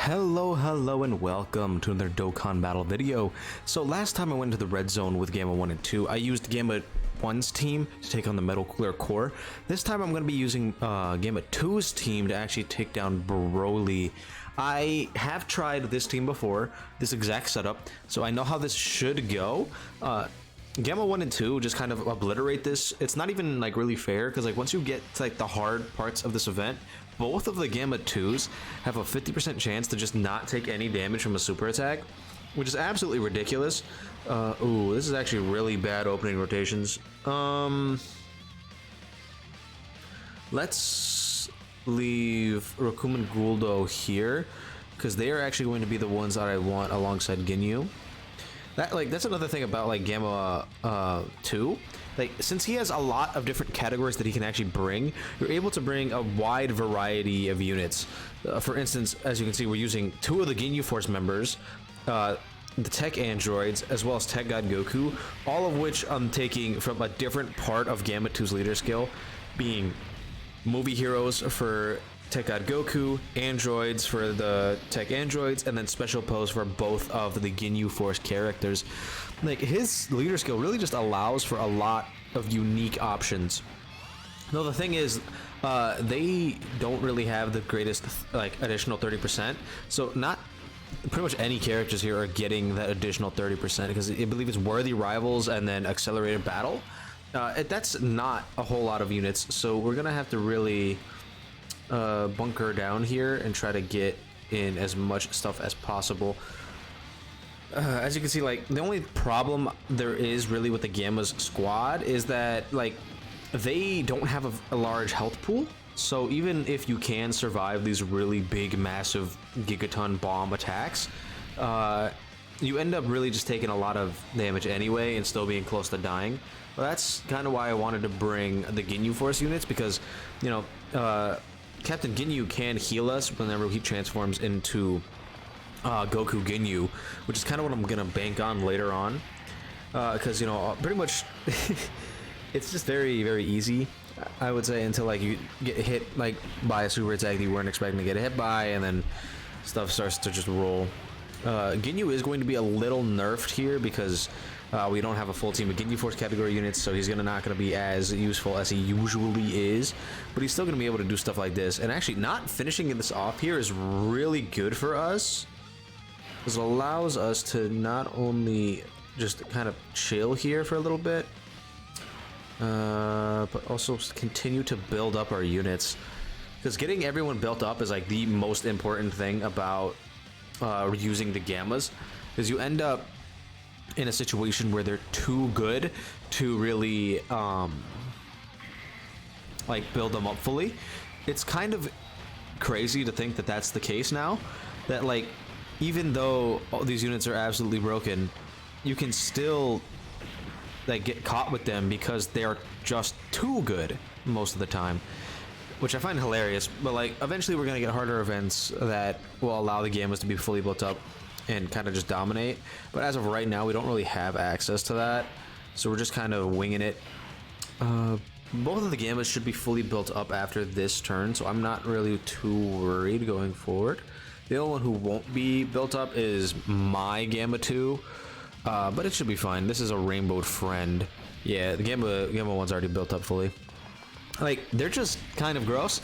Hello, and welcome to another Dokkan battle video. So last time I went into the red zone with Gamma 1 and 2, I used Gamma 1's team to take on the Metal Clear Core. This time I'm going to be using Gamma 2's team to actually take down BROLY. I have tried this team before, this exact setup, so I know how this should go. Gamma 1 and 2 just kind of obliterate this. It's not even like really fair because like once you get to like the hard parts of this event, both of the Gamma 2s have a 50% chance to just not take any damage from a super attack, which is absolutely ridiculous. Ooh, this is actually really bad opening rotations. Let's leave Rakuman Guldo here because they are actually going to be the ones that I want alongside Ginyu. That's another thing about like Gamma 2. Like, since he has a lot of different categories that he can actually bring, you're able to bring a wide variety of units. For instance, as you can see, we're using two of the Ginyu Force members, the Tech Androids, as well as Tech God Goku, all of which I'm taking from a different part of Gamma 2's leader skill, being movie heroes for Tech God Goku, androids for the Tech Androids, and then special pose for both of the Ginyu Force characters. Like, his leader skill really just allows for a lot of unique options. No, the thing is, they don't really have the greatest like additional 30%, so not pretty much any characters here are getting that additional 30% because I believe it's worthy rivals and then accelerated battle. That's not a whole lot of units, so we're gonna have to really bunker down here and try to get in as much stuff as possible. As you can see, like, the only problem there is really with the Gamma's squad is that like they don't have a large health pool, so even if you can survive these really big massive gigaton bomb attacks, you end up really just taking a lot of damage anyway and still being close to dying. Well, that's kind of why I wanted to bring the Ginyu Force units, because you know Captain Ginyu can heal us whenever he transforms into Goku Ginyu, which is kind of what I'm gonna bank on later on, because you know pretty much it's just very easy, I would say, until like you get hit like by a super attack that you weren't expecting to get hit by, and then stuff starts to just roll. Ginyu is going to be a little nerfed here because we don't have a full team of Ginyu Force category units, so he's not going to be as useful as he usually is, but he's still going to be able to do stuff like this. And actually, not finishing this off here is really good for us, because it allows us to not only just kind of chill here for a little bit, but also continue to build up our units, because getting everyone built up is like the most important thing about using the Gammas, because you end up in a situation where they're too good to really like build them up fully. It's kind of crazy to think that that's the case now, that like even though all these units are absolutely broken, you can still like get caught with them because they are just too good most of the time, which I find hilarious. But like eventually we're gonna get harder events that will allow the Gammas to be fully built up and kind of just dominate, but as of right now we don't really have access to that, so we're just kind of winging it. Both of the Gammas should be fully built up after this turn, so I'm not really too worried going forward. The only one who won't be built up is my Gamma 2, but it should be fine. This is a rainbowed friend. Yeah, the Gamma 1's already built up fully. Like, they're just kind of gross.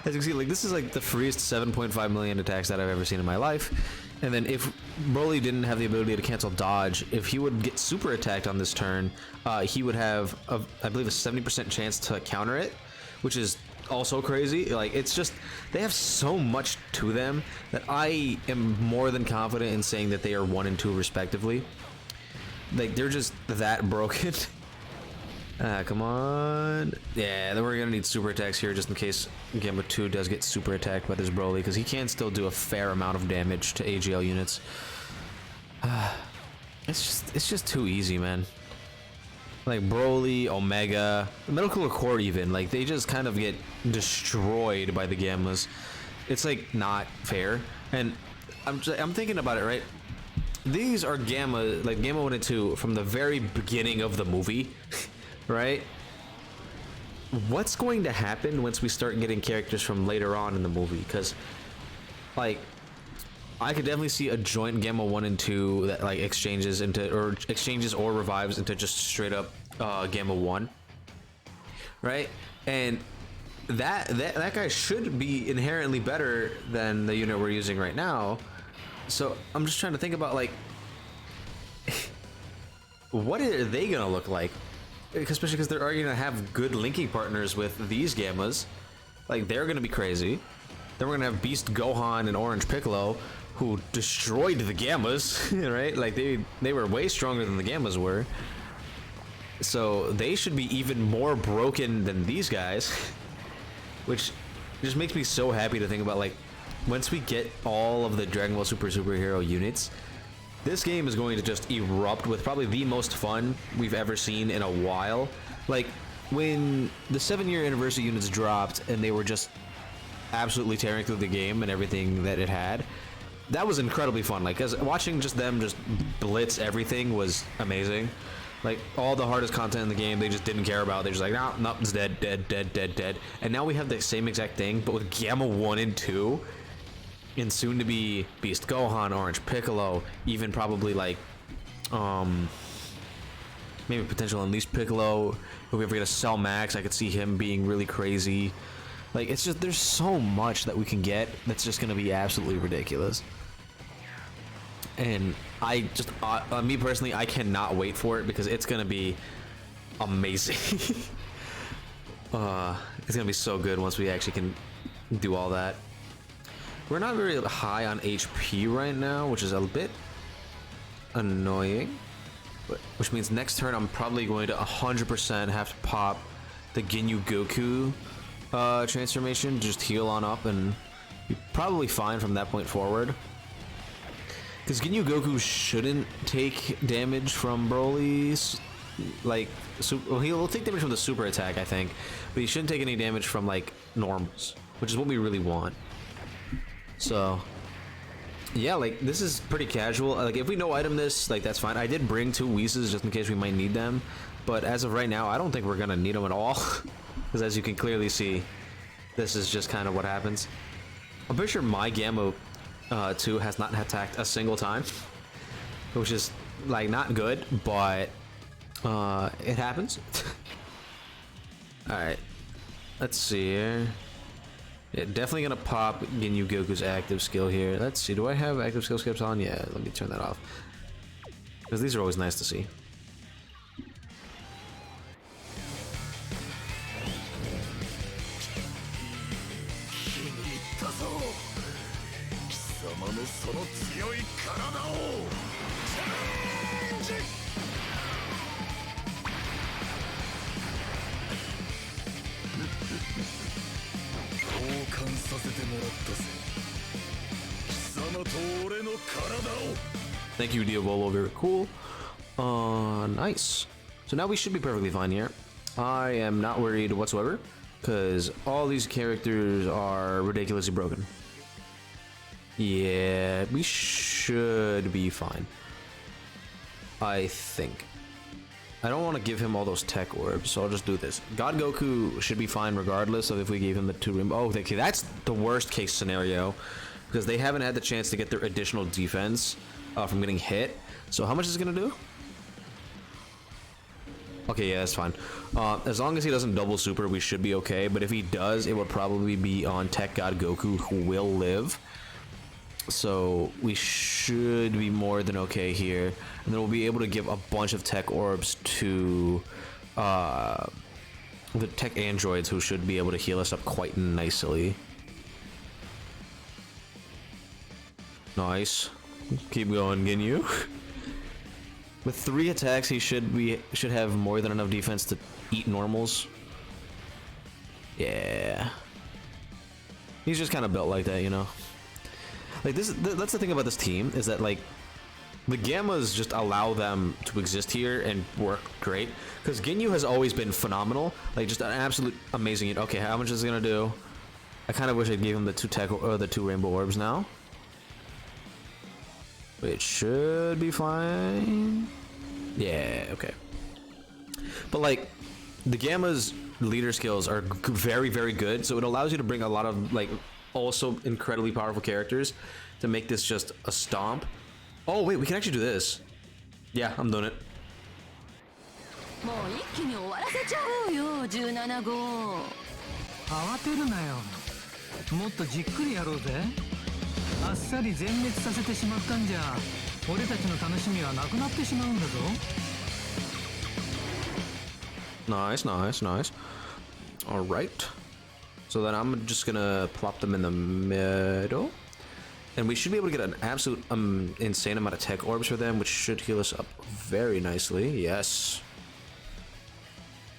As you can see, like, this is like the freest 7.5 million attacks that I've ever seen in my life. And then if Broly didn't have the ability to cancel dodge, if he would get super attacked on this turn, he would have, I believe, a 70% chance to counter it, which is also crazy. Like, it's just, they have so much to them that I am more than confident in saying that they are 1 and 2 respectively. Like, they're just that broken. Come on. Yeah, then we're gonna need super attacks here just in case Gamma 2 does get super attacked by this Broly, because he can still do a fair amount of damage to AGL units. It's just too easy, man. Like Broly, Omega, the Metal Clear Core even, like they just kind of get destroyed by the Gammas. It's like not fair. And I'm thinking about it, right? These are Gamma 1 and 2 from the very beginning of the movie. Right? What's going to happen once we start getting characters from later on in the movie? Because like I could definitely see a joint Gamma 1 and 2 that like exchanges or revives into just straight up Gamma 1, right? And that guy should be inherently better than the unit we're using right now. So I'm just trying to think about like what are they gonna look like, especially because they're already gonna have good linking partners with these Gammas. Like they're gonna be crazy. Then we're gonna have Beast Gohan and Orange Piccolo, who destroyed the Gammas, right? Like they were way stronger than the Gammas were. So they should be even more broken than these guys, which just makes me so happy to think about. Like once we get all of the Dragon Ball superhero units, this game is going to just erupt with probably the most fun we've ever seen in a while. Like when the 7-year anniversary units dropped and they were just absolutely tearing through the game and everything that it had, that was incredibly fun. Like, cause watching just them just blitz everything was amazing. Like all the hardest content in the game, they just didn't care about. They're just like, no, it's dead, dead, dead, dead, dead. And now we have the same exact thing, but with Gamma 1 and 2, and soon to be Beast Gohan, Orange Piccolo, even probably like, maybe potential Unleashed Piccolo. If we ever get a Cell Max, I could see him being really crazy. Like, it's just, there's so much that we can get that's just gonna be absolutely ridiculous. And I just, me personally, I cannot wait for it because it's gonna be amazing. It's gonna be so good once we actually can do all that. We're not very high on HP right now, which is a bit annoying. But, which means next turn I'm probably going to 100% have to pop the Ginyu Goku transformation, just heal on up and be probably fine from that point forward. Because Ginyu Goku shouldn't take damage from Broly's, like, well, he'll take damage from the super attack, I think, but he shouldn't take any damage from, like, normals, which is what we really want. So, yeah, like, this is pretty casual. Like, if we no item this, like, that's fine. I did bring 2 Whis just in case we might need them, but as of right now, I don't think we're gonna need them at all. Because as you can clearly see, this is just kind of what happens. I'm pretty sure my Gamma 2 has not attacked a single time, which is like not good, but it happens. All right, let's see here. Yeah, definitely gonna pop Ginyu Goku's active skill here. Let's see, do I have active skill skips on? Yeah, let me turn that off, because these are always nice to see. Thank you, Diavolo. Very cool. Nice. So now we should be perfectly fine here. I am not worried whatsoever, because all these characters are ridiculously broken. Yeah, we should be fine, I think. I don't want to give him all those tech orbs, so I'll just do this. God Goku should be fine regardless of if we gave him the 2 rainbow. Oh, okay, that's the worst case scenario, because they haven't had the chance to get their additional defense from getting hit. So how much is it gonna do? Okay, yeah, that's fine. As long as he doesn't double super, we should be okay. But if he does, it will probably be on Tech God Goku, who will live. So we should be more than okay here. And then we'll be able to give a bunch of tech orbs to the tech androids, who should be able to heal us up quite nicely. Nice. Keep going, Ginyu. With 3 attacks, he should have more than enough defense to eat normals. Yeah. He's just kind of built like that, you know. Like that's the thing about this team, is that like the Gammas just allow them to exist here and work great. Because Ginyu has always been phenomenal, like just an absolute amazing. Okay, how much is it gonna do? I kind of wish I gave him the 2 tech or the 2 rainbow orbs now. It should be fine. Yeah, okay. But like the Gamma's leader skills are very, very good, so it allows you to bring a lot of like also incredibly powerful characters to make this just a stomp. Oh wait, we can actually do this. Yeah, I'm doing it. もう一気に終わらせちゃおうよ17号。慌てるなよ。もっとじっくりやろうぜ。あっさり全滅させてしまったんじゃ俺たちの楽しみはなくなってしまうんだぞ。Nice, nice, nice. All right. So then I'm just gonna plop them in the middle, and we should be able to get an absolute insane amount of tech orbs for them, which should heal us up very nicely. Yes.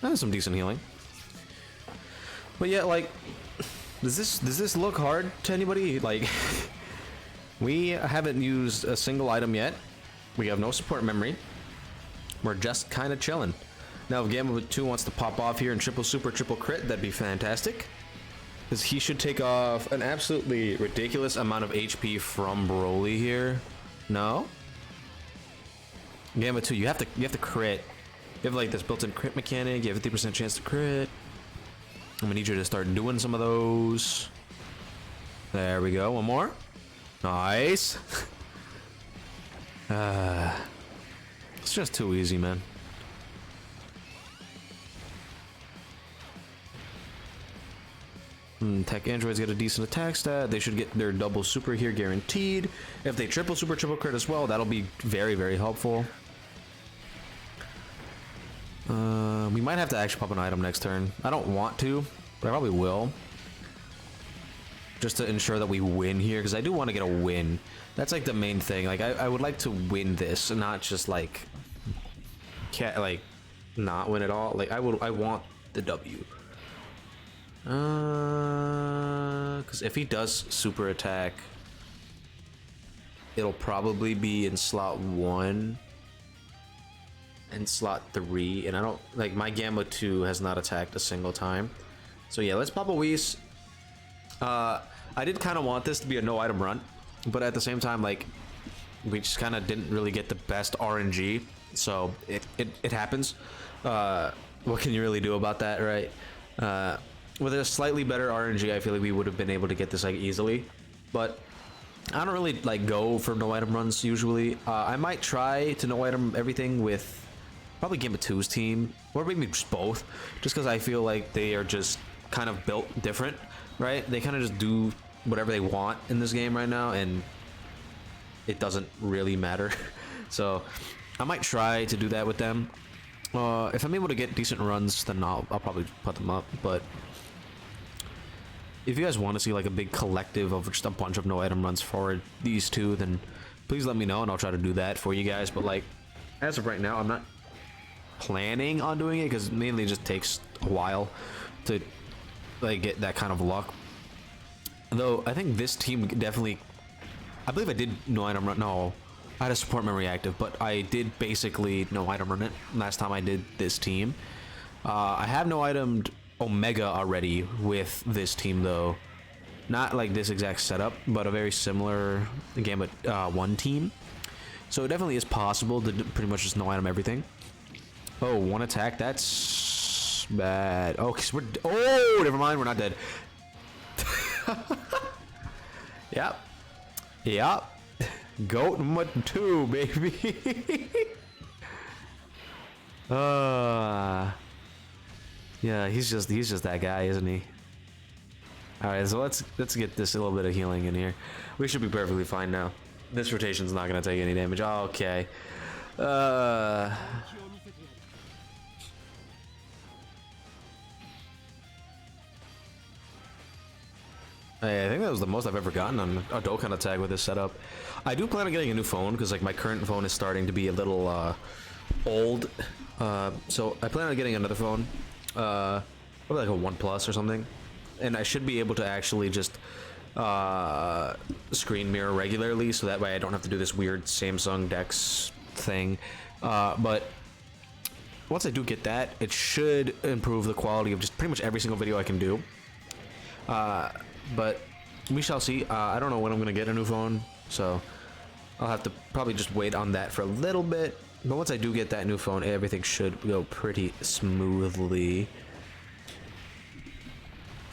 That's some decent healing. But yeah, like, does this look hard to anybody? Like, we haven't used a single item yet. We have no support memory. We're just kind of chilling. Now, if Gamma 2 wants to pop off here and triple super, triple crit, that'd be fantastic. Because he should take off an absolutely ridiculous amount of HP from Broly here. No? Gamma 2, you have to crit. You have like this built-in crit mechanic, you have 50% chance to crit. I'm gonna need you to start doing some of those. There we go, one more. Nice. It's just too easy, man. Tech androids get a decent attack stat. They should get their double super here guaranteed. If they triple super, triple crit as well, that'll be very, very helpful. We might have to actually pop an item next turn. I don't want to, but I probably will. Just to ensure that we win here, because I do want to get a win. That's like the main thing. Like I would like to win this, and not just like not win at all. Like I want the W. Because if he does super attack, it'll probably be in slot 1 and slot 3, and I don't like my Gamma 2 has not attacked a single time. So yeah, let's pop a Whis. I did kind of want this to be a no item run, but at the same time, like, we just kind of didn't really get the best RNG, so it happens. What can you really do about that, right? With a slightly better RNG, I feel like we would have been able to get this like easily, but I don't really like go for no item runs usually. I might try to no item everything with probably Gamma 2's team, or maybe just both, just because I feel like they are just kind of built different, right? They kind of just do whatever they want in this game right now, and it doesn't really matter. So I might try to do that with them. If I'm able to get decent runs, then I'll probably put them up, but if you guys want to see like a big collective of just a bunch of no item runs for these two, then please let me know and I'll try to do that for you guys. But like, as of right now, I'm not planning on doing it because mainly it just takes a while to like get that kind of luck. Though I think this team definitely, I believe I did no item run. No, I had a support memory active, but I did basically no item run it last time I did this team. I have no itemed Omega already with this team though, not like this exact setup, but a very similar Gamma 1 team. So it definitely is possible to pretty much just no item everything. Oh, one attack, that's bad. Oh, cause we're never mind, we're not dead. Yep. Goat number 2, baby. Yeah, he's just that guy, isn't he? All right, so let's get this a little bit of healing in here. We should be perfectly fine now. This rotation's not gonna take any damage. Oh, okay. Hey, I think that was the most I've ever gotten on a Dokkan attack with this setup. I do plan on getting a new phone because like my current phone is starting to be a little old. So I plan on getting another phone. Probably like a OnePlus or something, and I should be able to actually just screen mirror regularly, so that way I don't have to do this weird Samsung Dex thing. But once I do get that, it should improve the quality of just pretty much every single video I can do. But we shall see. I don't know when I'm gonna get a new phone, so I'll have to probably just wait on that for a little bit. But once I do get that new phone, everything should go pretty smoothly.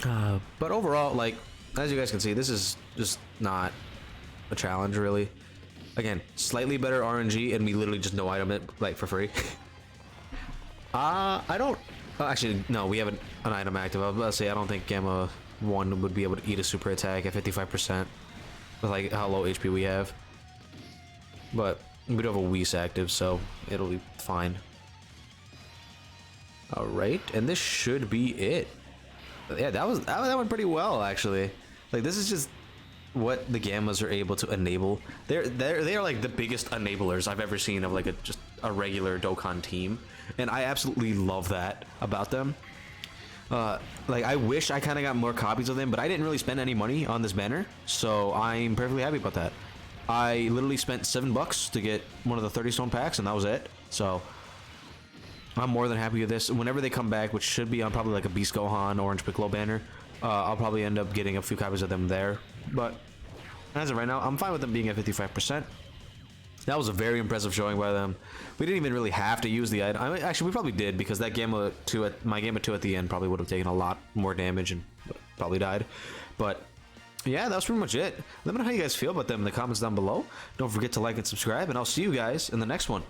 But overall, like, as you guys can see, this is just not a challenge, really. Again, slightly better RNG, and we literally just no item it, like, for free. I don't... actually, no, we have an item active. I was about to say, I don't think Gamma 1 would be able to eat a super attack at 55%. With, like, how low HP we have. But we do have a Whis active, so it'll be fine. Alright, and this should be it. Yeah, that went pretty well, actually. Like, this is just what the Gammas are able to enable. They are like the biggest enablers I've ever seen of like just a regular Dokkan team, and I absolutely love that about them. Like, I wish I kind of got more copies of them, but I didn't really spend any money on this banner, so I'm perfectly happy about that. I literally spent $7 to get one of the 30 stone packs, and that was it. So I'm more than happy with this. Whenever they come back, which should be on probably like a Beast Gohan Orange Piccolo banner, I'll probably end up getting a few copies of them there. But as of right now, I'm fine with them being at 55%. That was a very impressive showing by them. We didn't even really have to use the item. I mean, actually, we probably did, because that Gamma 2 my Gamma 2 at the end probably would have taken a lot more damage and probably died. But yeah, that was pretty much it. Let me know how you guys feel about them in the comments down below. Don't forget to like and subscribe, and I'll see you guys in the next one.